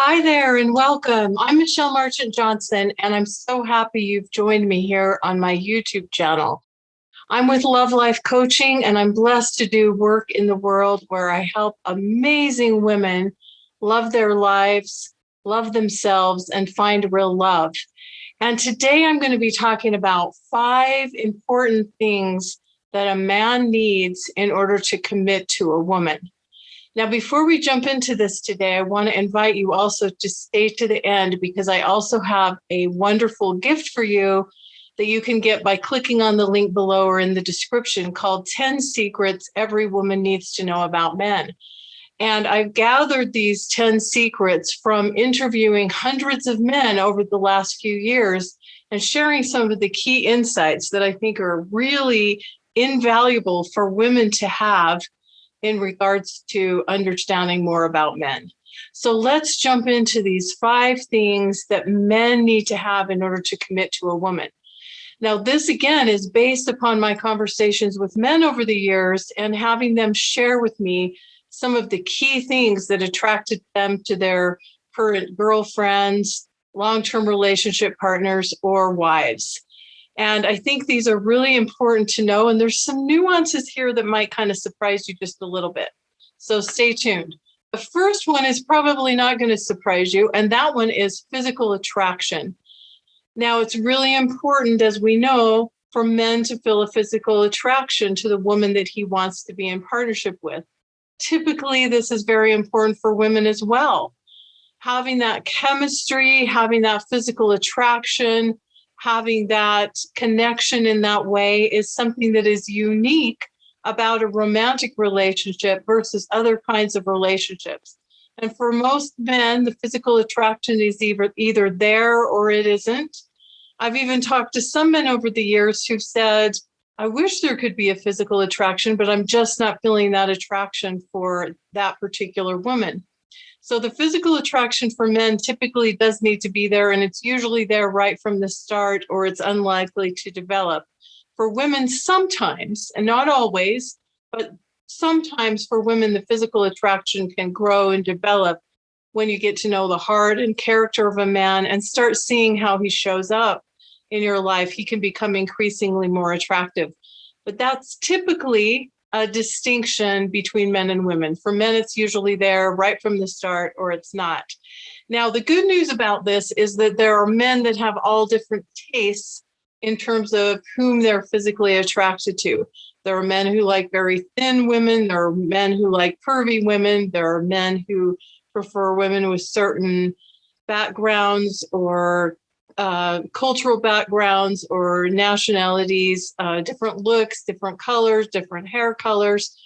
Hi there and welcome. I'm Michelle Marchant Johnson, and I'm so happy you've joined me here on my YouTube channel. I'm with Love Life Coaching, and I'm blessed to do work in the world where I help amazing women love their lives, love themselves, and find real love. And today I'm going to be talking about 5 important things that a man needs in order to commit to a woman. Now, before we jump into this today, I want to invite you also to stay to the end because I also have a wonderful gift for you that you can get by clicking on the link below or in the description called 10 Secrets Every Woman Needs to Know About Men. And I've gathered these 10 secrets from interviewing hundreds of men over the last few years and sharing some of the key insights that I think are really invaluable for women to have in regards to understanding more about men. So let's jump into these 5 things that men need to have in order to commit to a woman. Now, this again is based upon my conversations with men over the years and having them share with me some of the key things that attracted them to their current girlfriends, long-term relationship partners, or wives. And I think these are really important to know. And there's some nuances here that might kind of surprise you just a little bit. So stay tuned. The first one is probably not going to surprise you. And that one is physical attraction. Now, it's really important, as we know, for men to feel a physical attraction to the woman that he wants to be in partnership with. Typically, this is very important for women as well. Having that chemistry, having that physical attraction, having that connection in that way is something that is unique about a romantic relationship versus other kinds of relationships. And for most men, the physical attraction is either there or it isn't. I've even talked to some men over the years who've said, I wish there could be a physical attraction, but I'm just not feeling that attraction for that particular woman. So the physical attraction for men typically does need to be there, and it's usually there right from the start, or it's unlikely to develop. For women, sometimes, and not always, but sometimes for women, the physical attraction can grow and develop when you get to know the heart and character of a man and start seeing how he shows up in your life. He can become increasingly more attractive. But that's typically a distinction between men and women. For men, it's usually there right from the start, or it's not. Now, the good news about this is that there are men that have all different tastes in terms of whom they're physically attracted to. There are men who like very thin women. There are men who like curvy women. There are men who prefer women with certain backgrounds or cultural backgrounds or nationalities, different looks, different colors, different hair colors.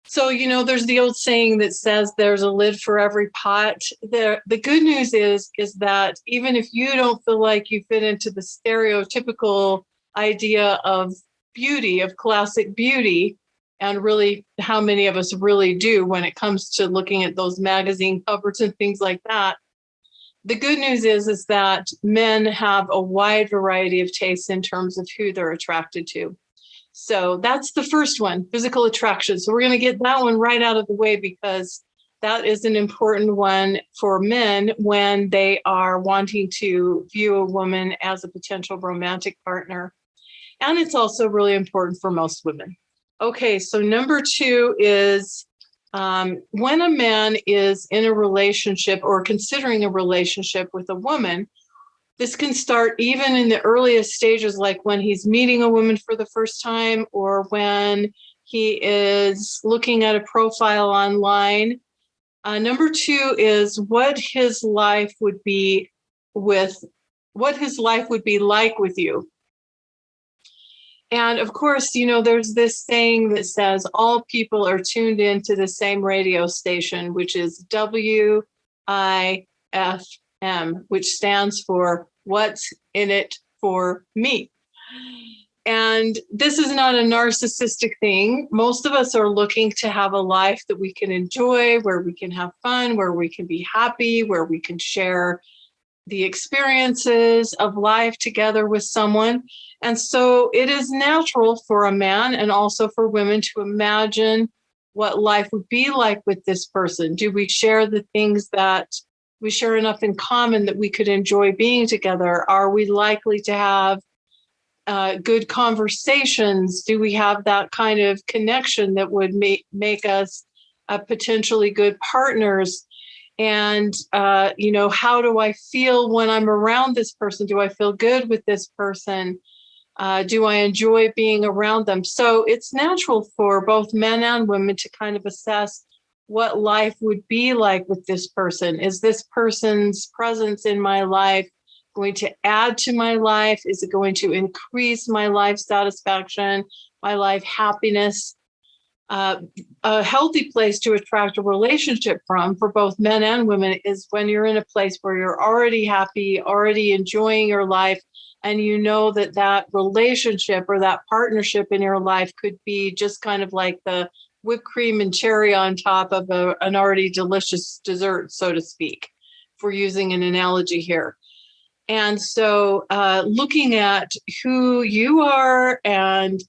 So, there's the old saying that says there's a lid for every pot. The good news is that even if you don't feel like you fit into the stereotypical idea of beauty, of classic beauty, and really how many of us really do when it comes to looking at those magazine covers and things like that, the good news is that men have a wide variety of tastes in terms of who they're attracted to. So that's the first one, physical attraction. So we're going to get that one right out of the way because that is an important one for men when they are wanting to view a woman as a potential romantic partner. And it's also really important for most women. Okay, so number 2 is when a man is in a relationship or considering a relationship with a woman, this can start even in the earliest stages, like when he's meeting a woman for the first time or when he is looking at a profile online. Number 2 is what his life would be like with you. And of course, there's this saying that says all people are tuned into the same radio station, which is WIFM, which stands for What's in It for Me. And this is not a narcissistic thing. Most of us are looking to have a life that we can enjoy, where we can have fun, where we can be happy, where we can share the experiences of life together with someone. And so it is natural for a man and also for women to imagine what life would be like with this person. Do we share the things that we share enough in common that we could enjoy being together? Are we likely to have good conversations? Do we have that kind of connection that would make us potentially good partners? And, how do I feel when I'm around this person? Do I feel good with this person? Do I enjoy being around them? So it's natural for both men and women to kind of assess what life would be like with this person. Is this person's presence in my life going to add to my life? Is it going to increase my life satisfaction, my life happiness? A healthy place to attract a relationship from for both men and women is when you're in a place where you're already happy, already enjoying your life, and you know that that relationship or that partnership in your life could be just kind of like the whipped cream and cherry on top of an already delicious dessert, so to speak, if we're using an analogy here. And so looking at who you are and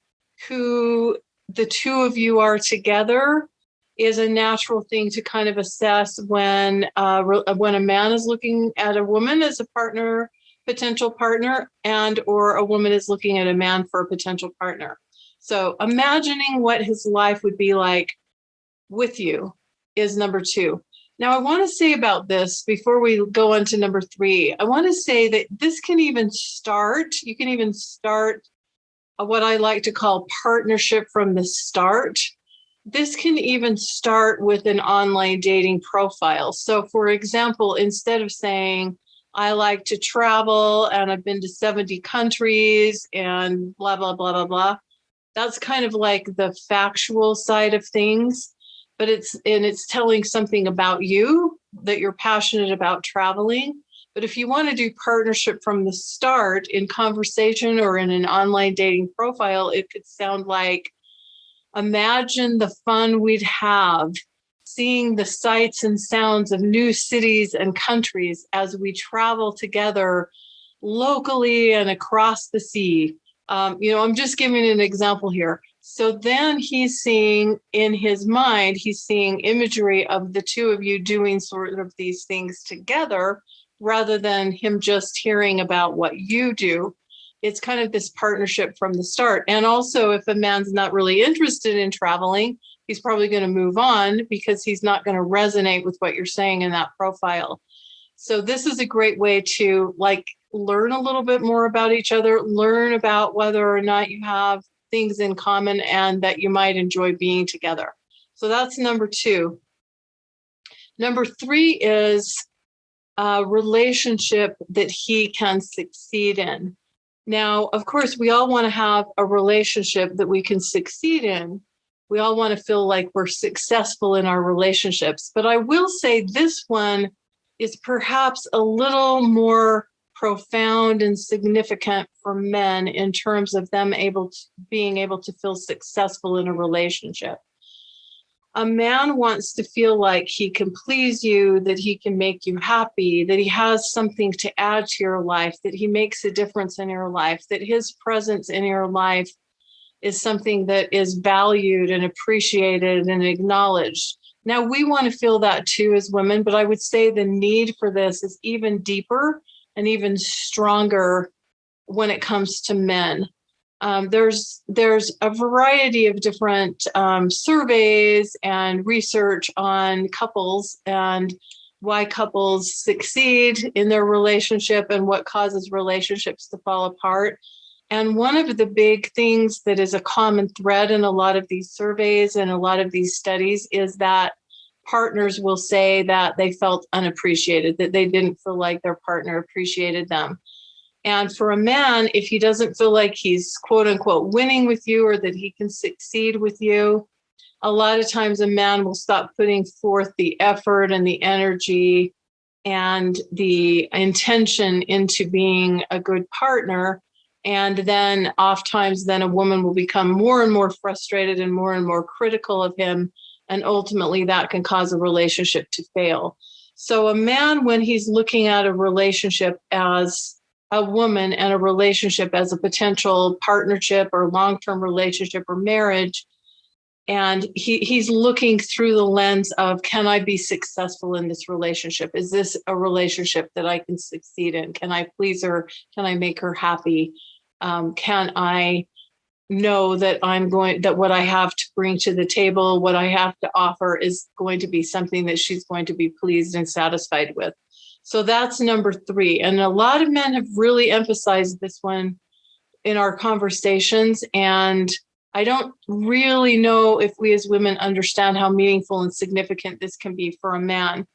who the two of you are together is a natural thing to kind of assess when a man is looking at a woman as a partner, potential partner, and or a woman is looking at a man for a potential partner. So imagining what his life would be like with you is number 2. Now, I want to say about this before we go on to number 3, I want to say that this can even start, you can even start what I like to call partnership from the start. This can even start with an online dating profile. So for example, instead of saying, I like to travel and I've been to 70 countries and blah, blah, blah, blah, blah. That's kind of like the factual side of things, but it's telling something about you, that you're passionate about traveling. But if you want to do partnership from the start in conversation or in an online dating profile, it could sound like, imagine the fun we'd have seeing the sights and sounds of new cities and countries as we travel together locally and across the sea. I'm just giving an example here. So then he's seeing in his mind, he's seeing imagery of the two of you doing sort of these things together, rather than him just hearing about what you do. It's kind of this partnership from the start. And also, if a man's not really interested in traveling, he's probably going to move on because he's not going to resonate with what you're saying in that profile. So this is a great way to learn a little bit more about each other, learn about whether or not you have things in common and that you might enjoy being together. So that's number 2. Number 3 is a relationship that he can succeed in. Now, of course, we all want to have a relationship that we can succeed in. We all want to feel like we're successful in our relationships. But I will say this one is perhaps a little more profound and significant for men in terms of them being able to feel successful in a relationship. A man wants to feel like he can please you, that he can make you happy, that he has something to add to your life, that he makes a difference in your life, that his presence in your life is something that is valued and appreciated and acknowledged. Now, we want to feel that too as women, but I would say the need for this is even deeper and even stronger when it comes to men. There's a variety of different surveys and research on couples and why couples succeed in their relationship and what causes relationships to fall apart. And one of the big things that is a common thread in a lot of these surveys and a lot of these studies is that partners will say that they felt unappreciated, that they didn't feel like their partner appreciated them. And for a man, if he doesn't feel like he's quote unquote winning with you or that he can succeed with you, a lot of times a man will stop putting forth the effort and the energy and the intention into being a good partner. And then oftentimes then a woman will become more and more frustrated and more critical of him. And ultimately that can cause a relationship to fail. So a man, when he's looking at a relationship as a woman and a relationship as a potential partnership or long-term relationship or marriage, And he's looking through the lens of, can I be successful in this relationship? Is this a relationship that I can succeed in? Can I please her? Can I make her happy? Can I know that that what I have to bring to the table, what I have to offer is going to be something that she's going to be pleased and satisfied with? So that's number 3. And a lot of men have really emphasized this one in our conversations. And I don't really know if we as women understand how meaningful and significant this can be for a man.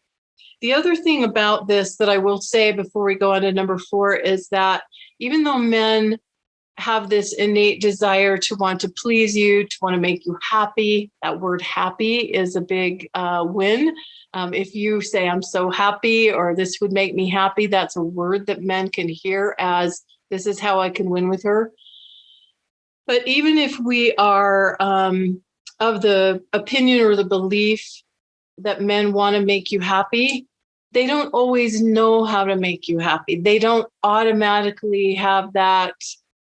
The other thing about this that I will say before we go on to number 4 is that even though men have this innate desire to want to please you, to want to make you happy, that word happy is a big win. If you say, I'm so happy, or this would make me happy, that's a word that men can hear as, this is how I can win with her. But even if we are of the opinion or the belief that men want to make you happy, they don't always know how to make you happy. They don't automatically have that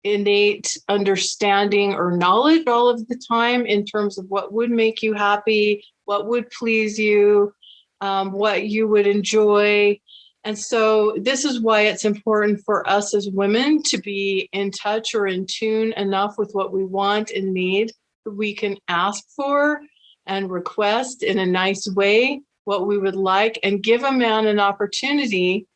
innate understanding or knowledge all of the time in terms of what would make you happy, what would please you, what you would enjoy. And so this is why it's important for us as women to be in touch or in tune enough with what we want and need that we can ask for and request in a nice way what we would like, and give a man an opportunity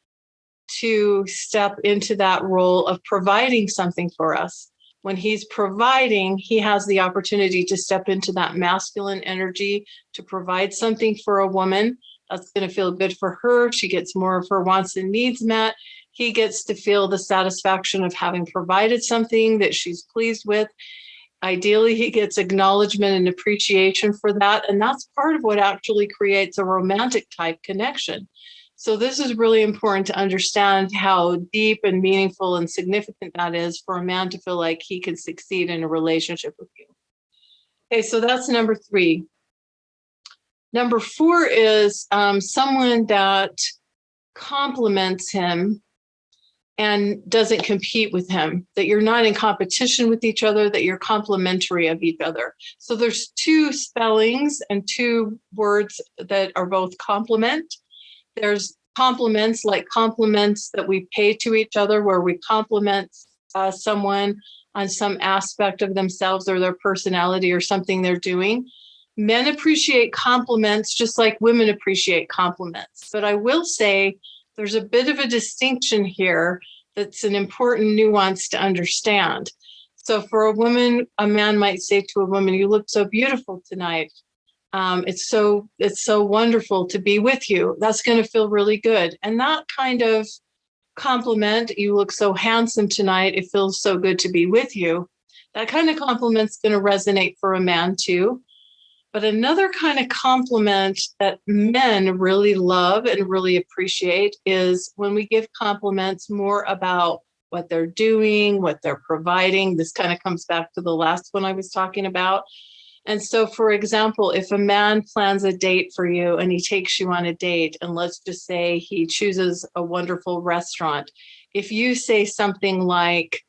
to step into that role of providing something for us. When he's providing, he has the opportunity to step into that masculine energy to provide something for a woman. That's going to feel good for her. She gets more of her wants and needs met. He gets to feel the satisfaction of having provided something that she's pleased with. Ideally, he gets acknowledgement and appreciation for that. And that's part of what actually creates a romantic type connection. So this is really important to understand how deep and meaningful and significant that is for a man to feel like he can succeed in a relationship with you. Okay, so that's number 3. Number 4 is someone that compliments him and doesn't compete with him, that you're not in competition with each other, that you're complementary of each other. So there's 2 spellings and 2 words that are both complement. There's compliments, like compliments that we pay to each other, where we compliment someone on some aspect of themselves or their personality or something they're doing. Men appreciate compliments just like women appreciate compliments. But I will say there's a bit of a distinction here that's an important nuance to understand. So for a woman, a man might say to a woman, you look so beautiful tonight. It's so wonderful to be with you. That's going to feel really good. And that kind of compliment, you look so handsome tonight, it feels so good to be with you. That kind of compliment's going to resonate for a man too. But another kind of compliment that men really love and really appreciate is when we give compliments more about what they're doing, what they're providing. This kind of comes back to the last one I was talking about. And so, for example, if a man plans a date for you and he takes you on a date, and let's just say he chooses a wonderful restaurant, if you say something like,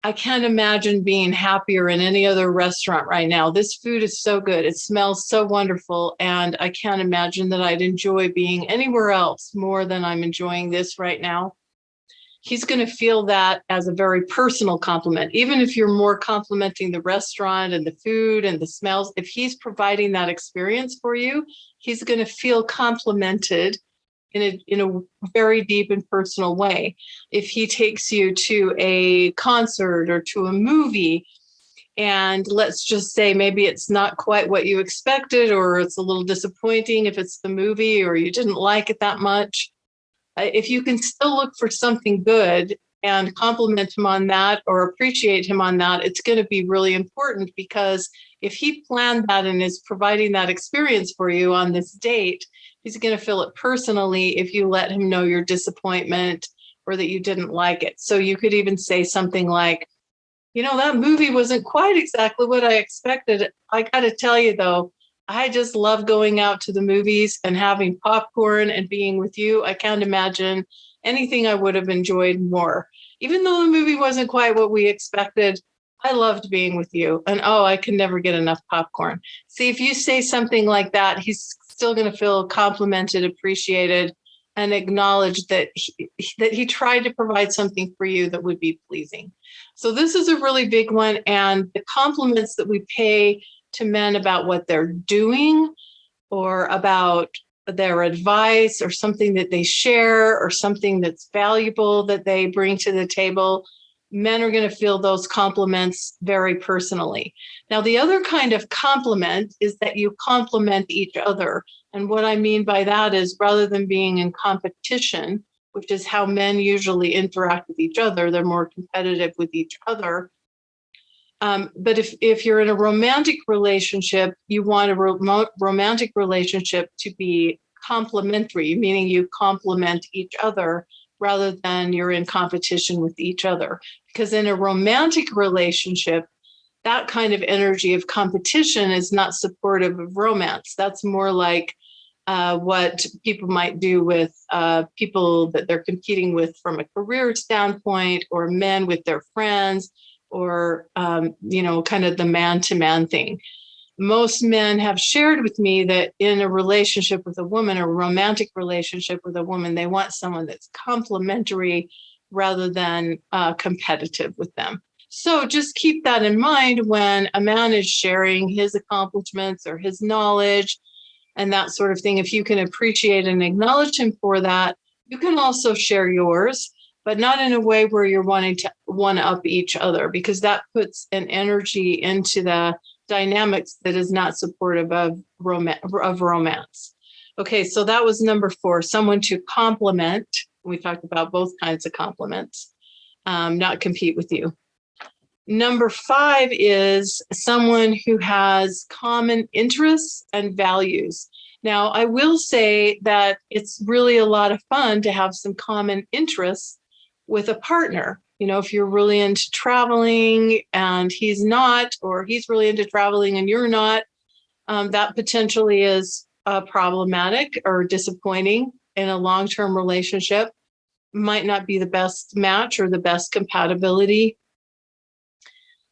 I can't imagine being happier in any other restaurant right now. This food is so good. It smells so wonderful. And I can't imagine that I'd enjoy being anywhere else more than I'm enjoying this right now. He's going to feel that as a very personal compliment. Even if you're more complimenting the restaurant and the food and the smells, if he's providing that experience for you, he's going to feel complimented in a very deep and personal way. If he takes you to a concert or to a movie, and let's just say maybe it's not quite what you expected, or it's a little disappointing if it's the movie or you didn't like it that much, if you can still look for something good and compliment him on that or appreciate him on that, it's going to be really important, because if he planned that and is providing that experience for you on this date, he's going to feel it personally if you let him know your disappointment or that you didn't like it. So you could even say something like, that movie wasn't quite exactly what I expected. I got to tell you, though, I just love going out to the movies and having popcorn and being with you. I can't imagine anything I would have enjoyed more. Even though the movie wasn't quite what we expected, I loved being with you. And oh, I can never get enough popcorn. See, if you say something like that, he's still going to feel complimented, appreciated, and acknowledged that he tried to provide something for you that would be pleasing. So this is a really big one. And the compliments that we pay to men about what they're doing or about their advice or something that they share or something that's valuable that they bring to the table, men are going to feel those compliments very personally. Now, the other kind of compliment is that you compliment each other. And what I mean by that is rather than being in competition, which is how men usually interact with each other, they're more competitive with each other. But if you're in a romantic relationship, you want a romantic relationship to be complementary, meaning you complement each other rather than you're in competition with each other. Because in a romantic relationship, that kind of energy of competition is not supportive of romance. That's more like what people might do with people that they're competing with from a career standpoint, or men with their friends, or, kind of the man-to-man thing. Most men have shared with me that in a relationship with a woman, a romantic relationship with a woman, they want someone that's complementary rather than competitive with them. So just keep that in mind when a man is sharing his accomplishments or his knowledge and that sort of thing. If you can appreciate and acknowledge him for that, you can also share yours, but not in a way where you're wanting to one-up each other, because that puts an energy into the dynamics that is not supportive of romance. Okay, so that was number 4, someone to compliment. We talked about both kinds of compliments, not compete with you. Number 5 is someone who has common interests and values. Now, I will say that it's really a lot of fun to have some common interests with a partner. If you're really into traveling and he's not, or he's really into traveling and you're not, that potentially is problematic or disappointing in a long-term relationship. Might not be the best match or the best compatibility.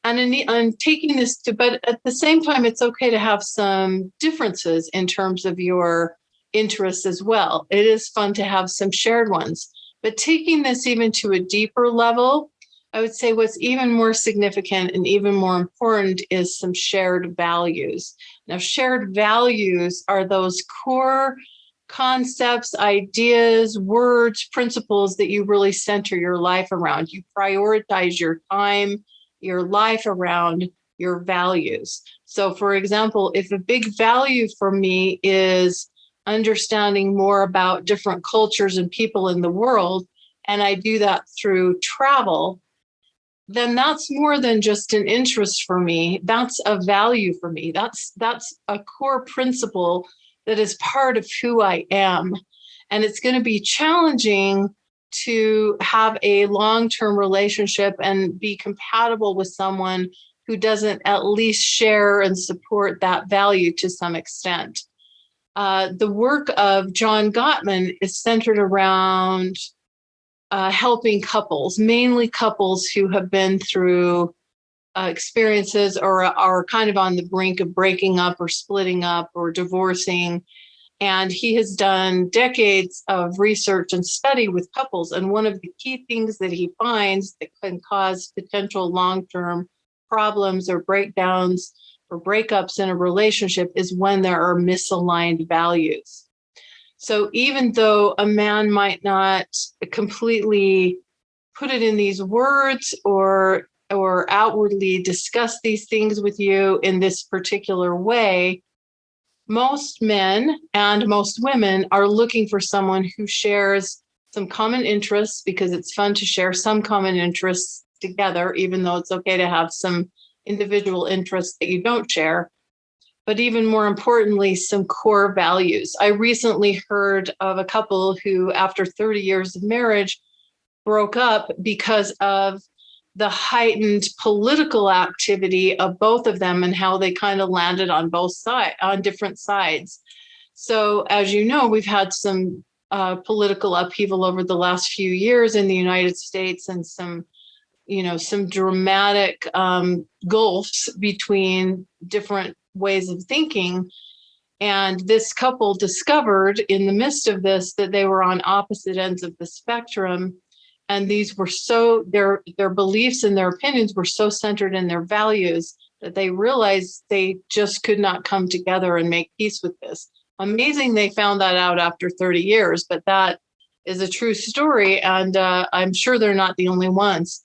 And taking this but at the same time, it's okay to have some differences in terms of your interests as well. It is fun to have some shared ones. But taking this even to a deeper level, I would say what's even more significant and even more important is some shared values. Now, shared values are those core concepts, ideas, words, principles that you really center your life around. You prioritize your time, your life around your values. So, for example, if a big value for me is understanding more about different cultures and people in the world, and I do that through travel, then that's more than just an interest for me. That's a value for me. That's a core principle that is part of who I am. And it's going to be challenging to have a long-term relationship and be compatible with someone who doesn't at least share and support that value to some extent. The work of John Gottman is centered around helping couples, mainly couples who have been through experiences or are kind of on the brink of breaking up or splitting up or divorcing. And he has done decades of research and study with couples. And one of the key things that he finds that can cause potential long-term problems or breakdowns or breakups in a relationship is when there are misaligned values. So even though a man might not completely put it in these words or outwardly discuss these things with you in this particular way, most men and most women are looking for someone who shares some common interests, because it's fun to share some common interests together, even though it's okay to have some individual interests that you don't share. But even more importantly, some core values. I recently heard of a couple who, after 30 years of marriage, broke up because of the heightened political activity of both of them and how they kind of landed on both sides, on different sides. So, as you know, we've had some political upheaval over the last few years in the United States and some some dramatic gulfs between different ways of thinking. And this couple discovered in the midst of this that they were on opposite ends of the spectrum. And these were their beliefs and their opinions were so centered in their values that they realized they just could not come together and make peace with this. Amazing they found that out after 30 years, but that is a true story. And I'm sure they're not the only ones.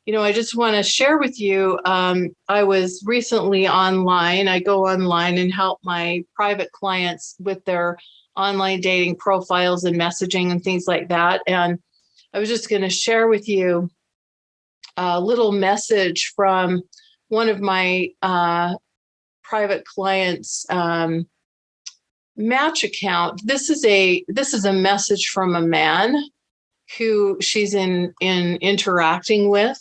I just want to share with you, I was recently online. I go online and help my private clients with their online dating profiles and messaging and things like that. And I was just going to share with you a little message from one of my private clients' Match account. This is a message from a man who she's in interacting with.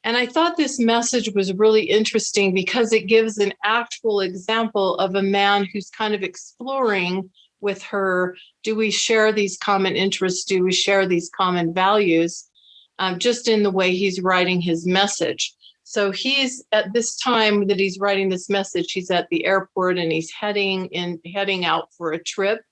And I thought this message was really interesting because it gives an actual example of a man who's kind of exploring with her, do we share these common interests? Do we share these common values? Just in the way he's writing his message. So he's at this time that he's writing this message, he's at the airport and he's heading out for a trip.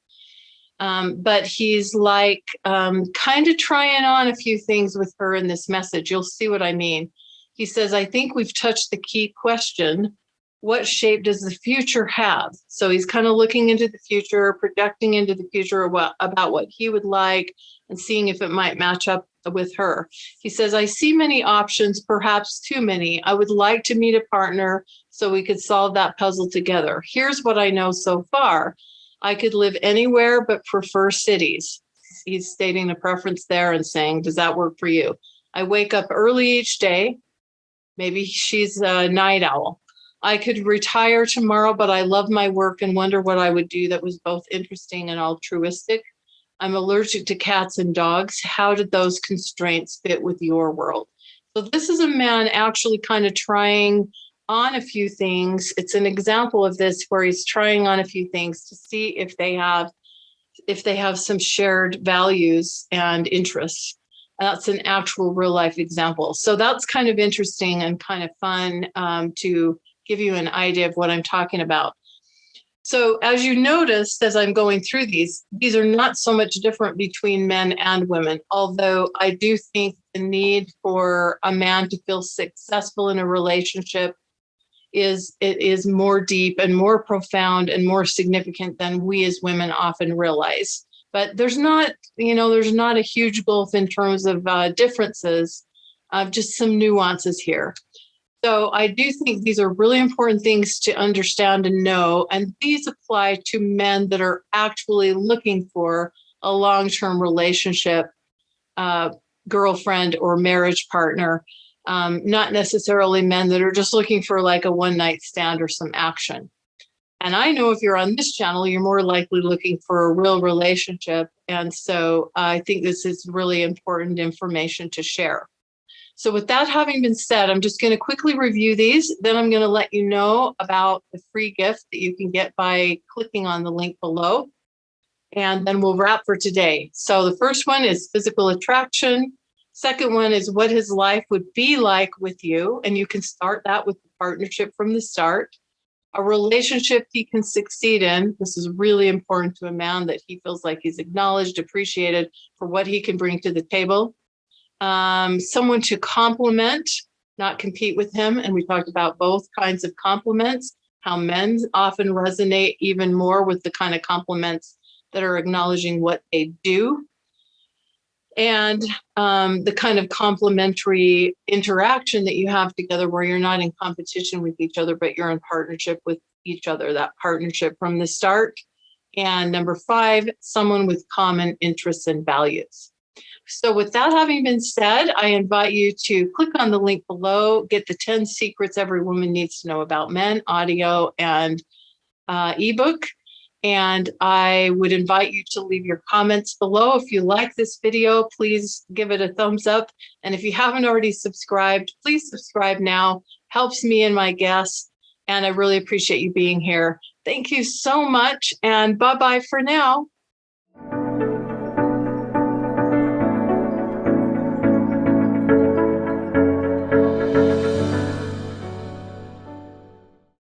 But he's like kind of trying on a few things with her in this message. You'll see what I mean. He says, I think we've touched the key question. What shape does the future have? So he's kind of looking into the future, projecting into the future about what he would like and seeing if it might match up with her. He says, I see many options, perhaps too many. I would like to meet a partner so we could solve that puzzle together. Here's what I know so far. I could live anywhere but prefer cities. He's stating a preference there and saying, does that work for you? I wake up early each day. Maybe she's a night owl. I could retire tomorrow, but I love my work and wonder what I would do that was both interesting and altruistic. I'm allergic to cats and dogs. How did those constraints fit with your world? So this is a man actually kind of trying on a few things. It's an example of this where he's trying on a few things to see if they have some shared values and interests. That's an actual real life example. So that's kind of interesting and kind of fun to give you an idea of what I'm talking about. So as you noticed, as I'm going through these are not so much different between men and women, although I do think the need for a man to feel successful in a relationship is more deep and more profound and more significant than we as women often realize. But there's not a huge gulf in terms of differences, just some nuances here. So I do think these are really important things to understand and know, and these apply to men that are actually looking for a long-term relationship, girlfriend or marriage partner, not necessarily men that are just looking for like a one-night stand or some action. And I know if you're on this channel, you're more likely looking for a real relationship. And so I think this is really important information to share. So with that having been said, I'm just going to quickly review these. Then I'm going to let you know about the free gift that you can get by clicking on the link below. And then we'll wrap for today. So the first one is physical attraction. Second one is what his life would be like with you. And you can start that with the partnership from the start. A relationship he can succeed in. This is really important to a man, that he feels like he's acknowledged, appreciated for what he can bring to the table. Someone to complement, not compete with him. And we talked about both kinds of compliments, how men often resonate even more with the kind of compliments that are acknowledging what they do. And the kind of complementary interaction that you have together where you're not in competition with each other, but you're in partnership with each other, that partnership from the start. And number 5, someone with common interests and values. So with that having been said, I invite you to click on the link below, get the 10 secrets every woman needs to know about men, audio and ebook. And I would invite you to leave your comments below. If you like this video, please give it a thumbs up. And if you haven't already subscribed, please subscribe now. Helps me and my guests. And I really appreciate you being here. Thank you so much. And bye-bye for now.